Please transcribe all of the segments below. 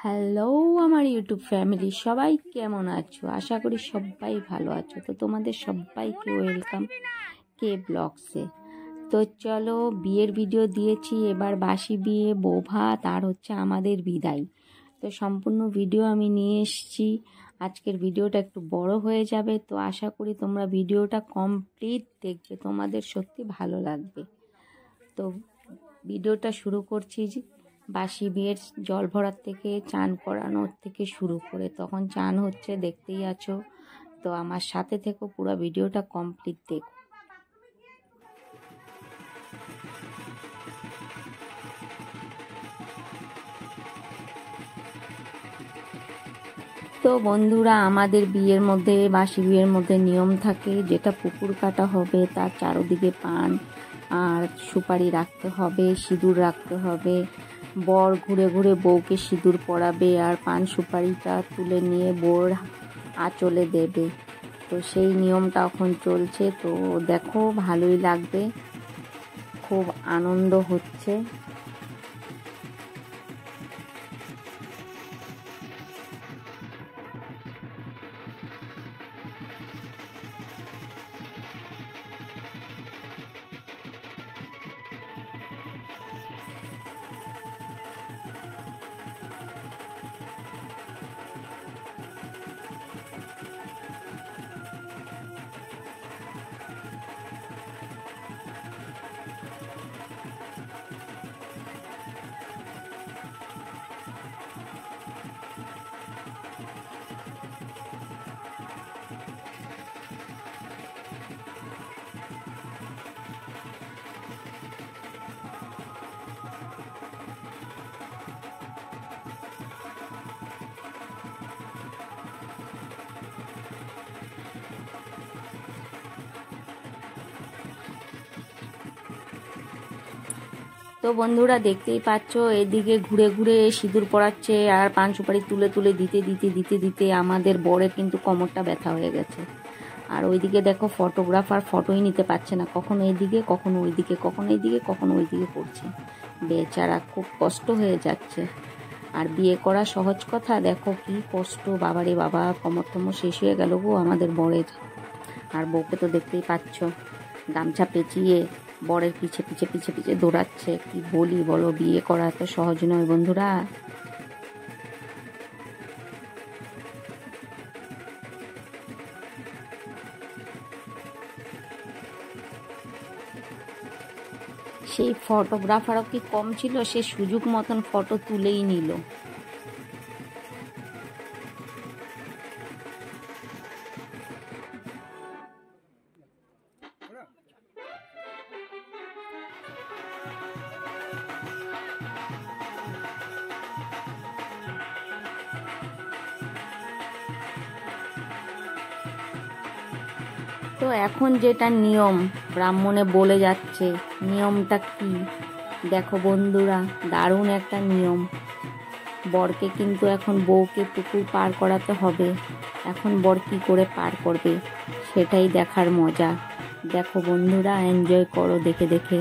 Hello আমার YouTube family, সবাই কেমন আছো? আশা করি সবাই ভালো আছো। তো তোমাদের সবাইকে ওয়েলকাম কে ব্লগসে। তো চলো, বিয়ের ভিডিও দিয়েছি, এবার বাসি বিয়ে, বউ ভাত আর হচ্ছে আমাদের বিদায়। তো সম্পূর্ণ ভিডিও আমি নিয়ে এসেছি। আজকের ভিডিওটা একটু বড় হয়ে যাবে, তো আশা করি তোমরা ভিডিওটা কমপ্লিট দেখবে, তোমাদের সত্যি ভালো লাগবে। তো ভিডিওটা শুরু করছি বাসি বিয়ের জল ভরার থেকে, চান করানোর থেকে শুরু করে। তখন চান হচ্ছে, দেখতেই আছো। তো আমার সাথে থেকে পুরো ভিডিওটা কমপ্লিট দেখো। তো বন্ধুরা, আমাদের বিয়ের মধ্যে, বাসি বিয়ের মধ্যে নিয়ম থাকে, যেটা পুকুর কাটা হবে তার চারদিকে পান আর সুপারি রাখতে হবে, সিঁদুর রাখতে হবে। বর ঘুরে ঘুরে বউকে সিঁদুর পরাবে আর পান সুপারিটা তুলে নিয়ে বউর আঁচলে দেবে। তো সেই নিয়মটা এখন চলছে। তো দেখো, ভালোই লাগবে, খুব আনন্দ হচ্ছে। তো বন্ধুরা, দেখতেই পাচ্ছ, এদিকে ঘুরে ঘুরে সিঁদুর পরাচ্ছে আর পান সুপারি তুলে তুলে দিতে দিতে দিতে দিতে আমাদের বরের কিন্তু কোমরটা ব্যথা হয়ে গেছে। আর ওইদিকে দেখো, ফটোগ্রাফার ফটোই নিতে পারছে না, কখনো এইদিকে কখনো ওইদিকে, কখনো এইদিকে কখনো ওইদিকে করছে। বেচারা খুব কষ্ট হয়ে যাচ্ছে। আর বিয়ে করা সহজ কথা, দেখো কি কষ্ট, বাবারে বাবা, কোমর টমর শেষ হয়ে গেল গো আমাদের বরের। আর বউকে তো দেখতেই পাচ্ছ, গামছা পেঁচিয়ে বরের পিছে পিছে পিছে পিছে দৌড়াচ্ছে। কি বলি বলো, বিয়ে করা তো সহজ নয় বন্ধুরা। সেই ফটোগ্রাফারও কি কম ছিল, সে সুযোগ মতন ফটো তুলেই নিল। তো এখন যেটা নিয়ম ব্রাহ্মণে বলে যাচ্ছে, নিয়মটা কি দেখো বন্ধুরা, দারুণ একটা নিয়ম। বরকে কিন্তু এখন বউকে পুকুর পার করাতে হবে। এখন বর কি করে পার করবে সেটাই দেখার মজা। দেখো বন্ধুরা, এনজয় করো দেখে দেখে।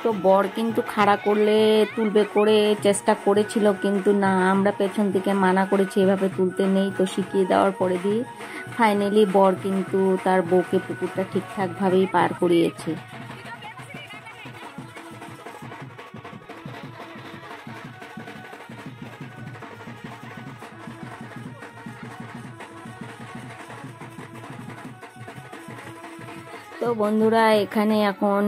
তো বর কিন্তু খাড়া করলে তুলবে করে চেষ্টা করেছিল, কিন্তু না, আমরা পেছন থেকে মানা করেছি এভাবে তুলতে নেই। তো শিখিয়ে দেওয়ার পরে দিয়ে ফাইনালি বর কিন্তু তার বউকে পুকুরটা ঠিকঠাকভাবেই পার করিয়েছে। তো বন্ধুরা, এখানে এখন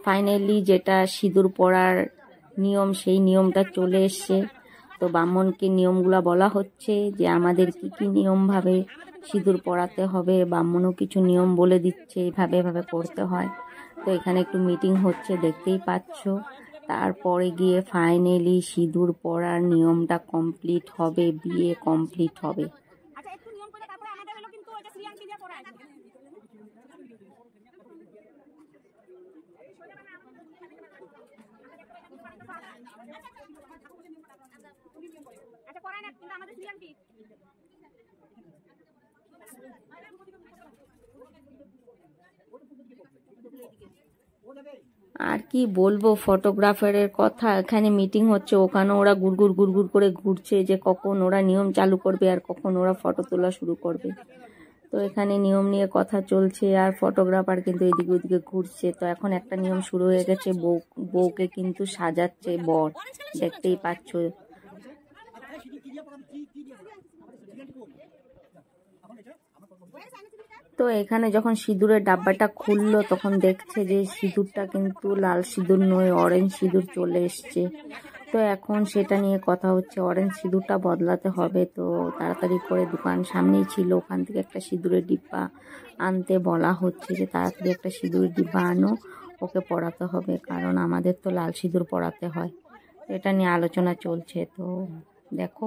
ফাইনালি যেটা সিঁদুর পরার নিয়ম, সেই নিয়মটা চলে এসছে। তো ব্রাহ্মণকে নিয়মগুলা বলা হচ্ছে যে আমাদের কি কি নিয়মভাবে সিঁদুর পরাতে হবে। ব্রাহ্মণও কিছু নিয়ম বলে দিচ্ছে, এভাবে এভাবে করতে হয়। তো এখানে একটু মিটিং হচ্ছে, দেখতেই পাচ্ছ। তারপরে গিয়ে ফাইনালি সিঁদুর পরার নিয়মটা কমপ্লিট হবে, বিয়ে কমপ্লিট হবে। আর কি বলবো ফটোগ্রাফারের কথা, এখানে মিটিং হচ্ছে, ওখানে ওরা গুড়গুড় গুড়গুড় করে ঘুরছে যে কখন ওরা নিয়ম চালু করবে আর কখন ওরা ফটো তোলা শুরু করবে। তো এখানে নিয়ম নিয়ে কথা চলছে আর ফটোগ্রাফার কিন্তু এদিকে ওদিকে ঘুরছে। তো এখন একটা নিয়ম শুরু হয়ে গেছে, বউকে কিন্তু সাজাচ্ছে বর, দেখতেই পাচ্ছ। তো এখানে যখন সিঁদুরের ডাব্বাটা খুললো তখন দেখছে যে সিঁদুরটা কিন্তু লাল সিঁদুর নয়, অরেঞ্জ সিঁদুর চলে এসছে। তো এখন সেটা নিয়ে কথা হচ্ছে, অরেঞ্জ সিঁদুরটা বদলাতে হবে। তো তাড়াতাড়ি করে দোকান সামনেই ছিল, ওখান থেকে একটা সিঁদুরের ডিব্বা আনতে বলা হচ্ছে যে তাড়াতাড়ি একটা সিঁদুরের ডিব্বা আনো, ওকে পরাতে হবে, কারণ আমাদের তো লাল সিঁদুর পরাতে হয়। এটা নিয়ে আলোচনা চলছে। তো দেখো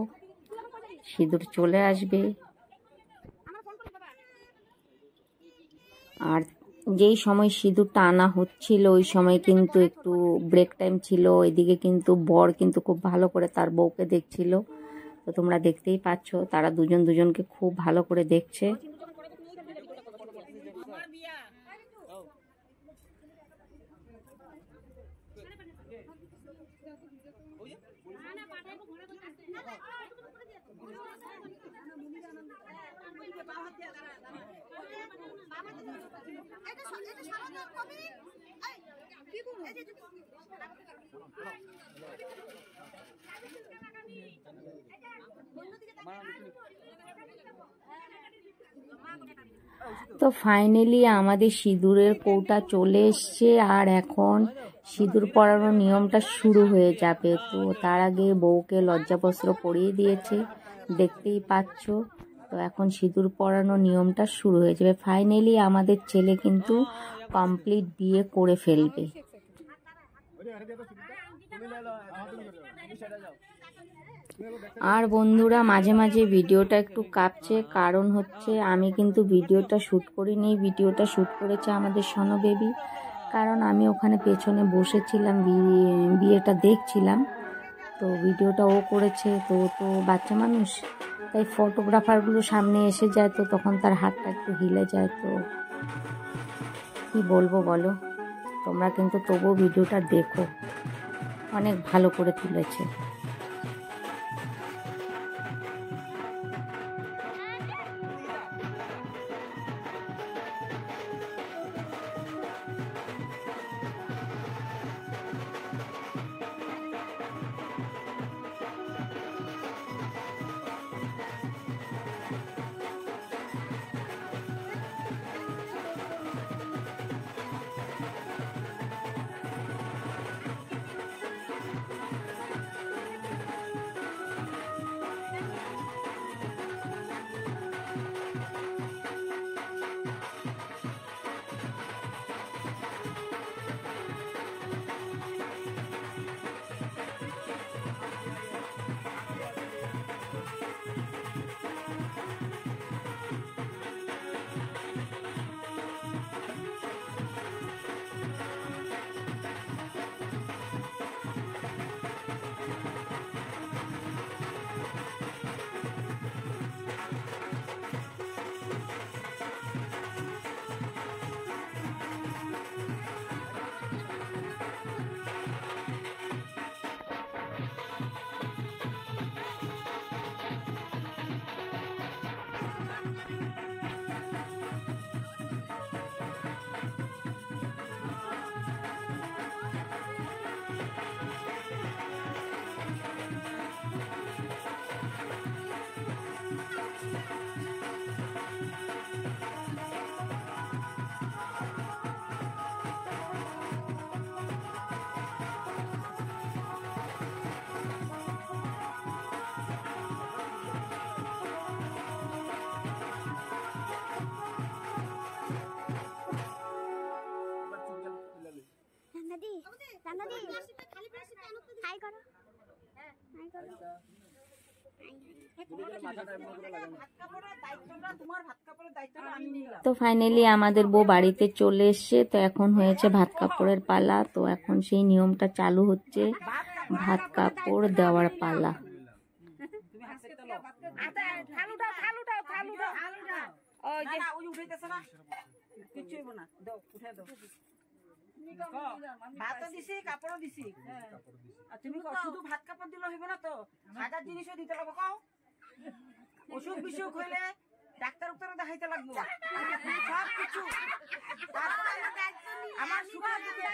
সিঁদুর চলে আসবে। আর যেই সময় সিঁদুরটা আনা হচ্ছিল ওই সময় কিন্তু একটু ব্রেক টাইম ছিল, ওইদিকে কিন্তু বর কিন্তু খুব ভালো করে তার বউকে দেখছিল। তো তোমরা দেখতেই পাচ্ছ তারা দুজন দুজনকে খুব ভালো করে দেখছে। তো ফাইনালি আমাদের সিঁদুরের কৌটা চলে এসছে আর এখন সিঁদুর পরানোর নিয়মটা শুরু হয়ে যাবে। তো তার আগে বউকে লজ্জাবস্ত্র পরিয়ে দিয়েছে, দেখতেই পাচ্ছ। তো এখন সিঁদুর পরানোর নিয়মটা শুরু হয়ে যাবে। ফাইনালি আমাদের ছেলে কিন্তু কমপ্লিট বিয়ে করে ফেলবে। আর বন্ধুরা মাঝে মাঝে ভিডিওটা একটু কাঁপছে, কারণ হচ্ছে আমি কিন্তু ভিডিওটা শ্যুট করিনি, ভিডিওটা শ্যুট করেছে আমাদের সোনো বেবি। কারণ আমি ওখানে পেছনে বসেছিলাম, বিয়েটা দেখছিলাম। তো ভিডিওটা ও করেছে, তো ও তো বাচ্চা মানুষ, তাই ফটোগ্রাফারগুলো সামনে এসে যায়, তো তখন তার হাতটা একটু হিলে যায়। তো কি বলবো বলো, তোমরা কিন্তু তবুও ভিডিওটা দেখো, অনেক ভালো করে তুলেছে। তো ফাইনালি আমাদের বউ বাড়িতে চলে এসছে। তো এখন হয়েছে ভাত কাপড়ের পালা। তো এখন সেই নিয়মটা চালু হচ্ছে, ভাত কাপড় দেওয়ার পালা। ভাতও দিছি কাপড়ও দিছি, তুমি শুধু ভাত কাপড় দিলে হইব না তো, হাজার জিনিসও দিতে লাগবো। কও অসুখ বিসুখ হইলে ডাক্তার উত্তরে দেখাইতে লাগবো সব কিছু। আমার সুখে দুঃখে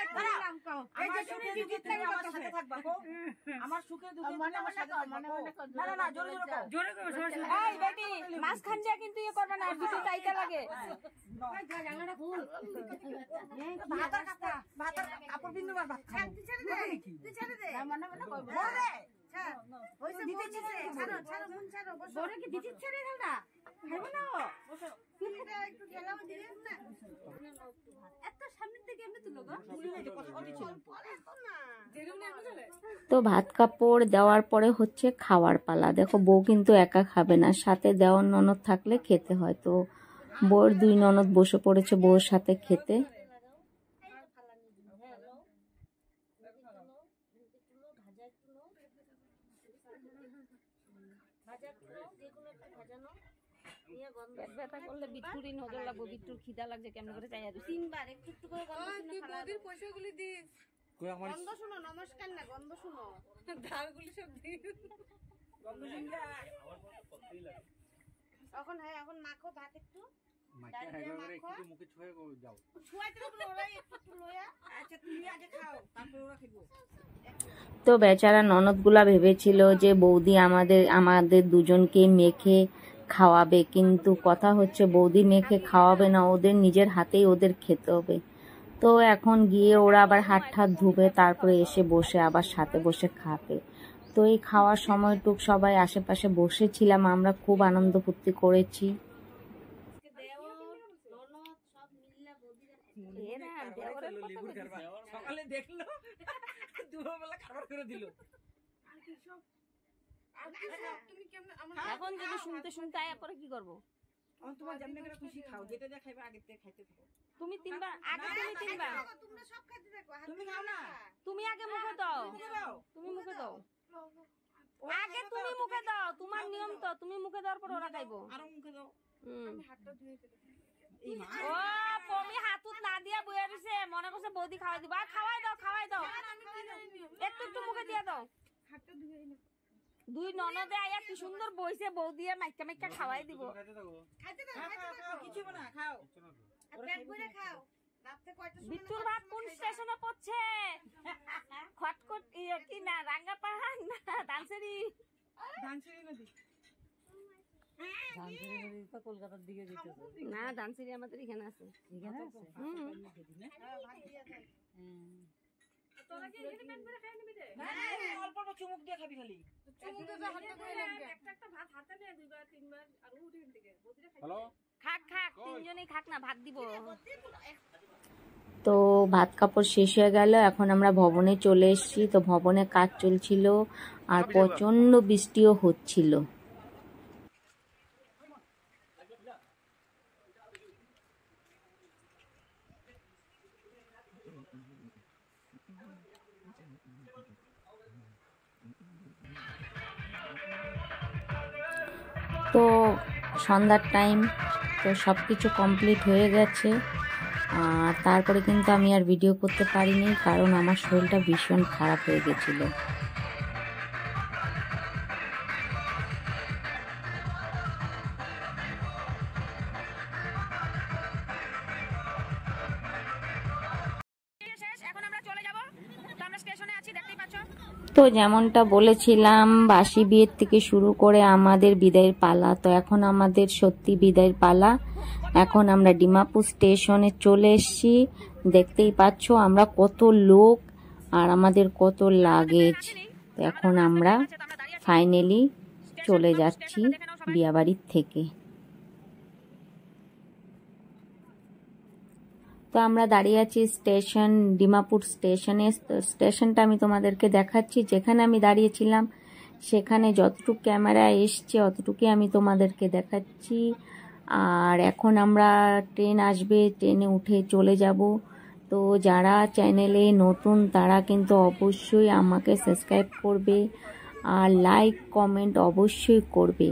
তুমি আমার সাথে থাকবা। আমার সুখে দুঃখে তুমি আমার সাথে থাকবা। না না না, জোরে জোরে কও, জোরে কও। এই বেটি মাছ খান যা, কিন্তু ইয়ে করবে না, ভিডিও চাইতে লাগে। জায়গাটা ফুল ভাতের কাপড় বিন্দু আর ভাত খাও। তুই ছেড়ে দে, তুই ছেড়ে দে, না মানে মানে কই বল রে, ছাড় ওইসব দিতে ছেড়ে ছাড়ো ছাড়ো মন ছাড়ো। বসো বড় কি দিতে ছেড়ে দাও না, খাইবো না এটা একটু ঢেলাও দিলে না, এত সামনে থেকে এমনি তুলো গো, তুলি না যে কথা বলছি না যেরুম না চলে। তো ভাত কাপড় দেওয়ার পরে হচ্ছে খাওয়ার পালা। দেখো বউ কিন্তু একা খাবে না, সাথে দেওয়ার ননদ থাকলে খেতে হয়। তো বউর দুই ননদ বসে পড়েছে বউর সাথে খেতে। ব্যথা করলে বিট্টুরই নজর লাগবে, বিট্টুর খিদা লাগছে কেমন করে চাইয়া দিই তিনবার একটু একটু করে গন্ধ শুনো, বৌদির পয়সাগুলি দিস, গন্ধ শুনো, নমস্কার না গন্ধ শুনো, ধারগুলি সব দিস, গন্ধ শুনলে এখন হ্যাঁ এখন মাখো ভাত একটু মাখা হেগা করে একটু মুখে ছুঁয়ে যাও, ছুঁয়াইতে হবে ওরাই একটু লয়া। আচ্ছা তুমি আগে খাও তারপর ওরা খাবো। তো বেচারা ননদগুলা ভেবেছিল যে বৌদি আমাদের দুজনকে মেখে খাওয়াবে, কিন্তু কথা হচ্ছে বৌদি মেখে খাওয়াবে না, ওদের নিজের হাতেই ওদের খেতে হবে। তো এখন গিয়ে ওরা আবার হাত ঠাত ধুবে, তারপরে এসে বসে আবার সাথে বসে খাবে। তো এই খাওয়ার সময়টুক সবাই আশেপাশে বসেছিলাম, আমরা খুব আনন্দ ফুর্তি করেছি। সকালে দেখলো দুপুরবেলা খাবার করে দিল। এখন যদি শুনতে শুনতে আয়া পরে কি করবো? তোমার যেমনি করে খুশি খাও, যেটা যা খাইবা আগে থেকে খাইতে থাকো। তুমি তিনবার আগে, তুমি তিনবার তোমরা সব খাইতে থাকো, তুমি খাও না, তুমি আগে মুখে দাও, তুমি মুখে দাও আগে, তুমি মুখে দাও, তোমার নিয়ম তো, তুমি মুখে দেওয়ার পর ওরা খাইবো। আরো মুখে দাও। আমি হাতটা ধুয়ে ফেলে ও পমি হাতুত না দিয়া বইয়া দিছে, মনে করছে বৌদি খাওয়াই দিবা, খাওয়াই দাও খাওয়াই দাও, একটু একটু মুখে দিয়া দাও। হাতটা ধুয়ে না, দুই ননদে আয়া কি সুন্দর বইছে, বৌদি মাইকা মাইকা খাওয়াই দিব। খাইতে দাও খাইতে দাও, কিছু না খাও, পেট ভরে খাও। রাতে কয়টা সময় বিট্টুর ভাত কোন স্টেশনে পড়ছে? খটখট কি না রাঙ্গা পাহাড় না দানসেরি? দানসেরি নদী, দানসেরি নদী তো কলকাতার দিকে যেতেছে না, দানসেরি আমাদের এখানে আছে। এখানে আছে? ভাত দিয়া যায়। তোরা কি এখানে পেট ভরে খাই নিবি রে? না অল্প অল্প চুমুক দিয়ে খাবি, খালি চুমুক দিয়ে হাতে ধরে লাগে, একটা একটা ভাত হাতে নে, দুইবার তিনবার আর উঠে থেকে বদিরা খাই। হ্যালো খাক খাক, তিনজনেই খাক না, ভাত দিব। তো ভাত কাপড় শেষ হয়ে গেল, এখন আমরা ভবনে চলে এসেছি। তো ভবনে কাজ চলছিল আর প্রচন্ড বৃষ্টিও হচ্ছিল। তো সন্ধ্যার টাইম, তো সব কিছু কমপ্লিট হয়ে গেছে। আর তারপরে কিন্তু আমি আর ভিডিও করতে পারিনি, কারণ আমার শরীরটা ভীষণ খারাপ হয়ে গেছিলো। তো যেমনটা বলেছিলাম, বাসি বিয়ের থেকে শুরু করে আমাদের বিদায়ের পালা। তো এখন আমাদের সত্যি বিদায়ের পালা। এখন আমরা ডিমাপুর স্টেশনে চলে এসেছি। দেখতেই পাচ্ছ আমরা কত লোক আর আমাদের কত লাগেজ। তো এখন আমরা ফাইনালি চলে যাচ্ছি বিয়াবাড়ির থেকে। তো আমরা দাঁড়িয়ে আছি স্টেশন, ডিমাপুর স্টেশনে। স্টেশনটা আমি তোমাদেরকে দেখাচ্ছি, যেখানে আমি দাঁড়িয়েছিলাম সেখানে যতটুকু ক্যামেরা এসছে অতটুকুই আমি তোমাদেরকে দেখাচ্ছি। আর এখন আমরা ট্রেন আসবে, ট্রেনে উঠে চলে যাব। তো যারা চ্যানেলে নতুন তারা কিন্তু অবশ্যই আমাকে সাবস্ক্রাইব করবে আর লাইক কমেন্ট অবশ্যই করবে।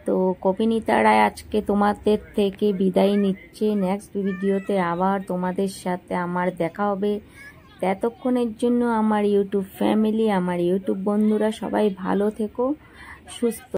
তো কপিনিতা রায় আজকে তোমাদের থেকে বিদায় নিচ্ছে। নেক্সট ভিডিওতে আবার তোমাদের সাথে আমার দেখা হবে। ততক্ষণের জন্য আমার ইউটিউব ফ্যামিলি, আমার ইউটিউব বন্ধুরা সবাই ভালো থেকো, সুস্থ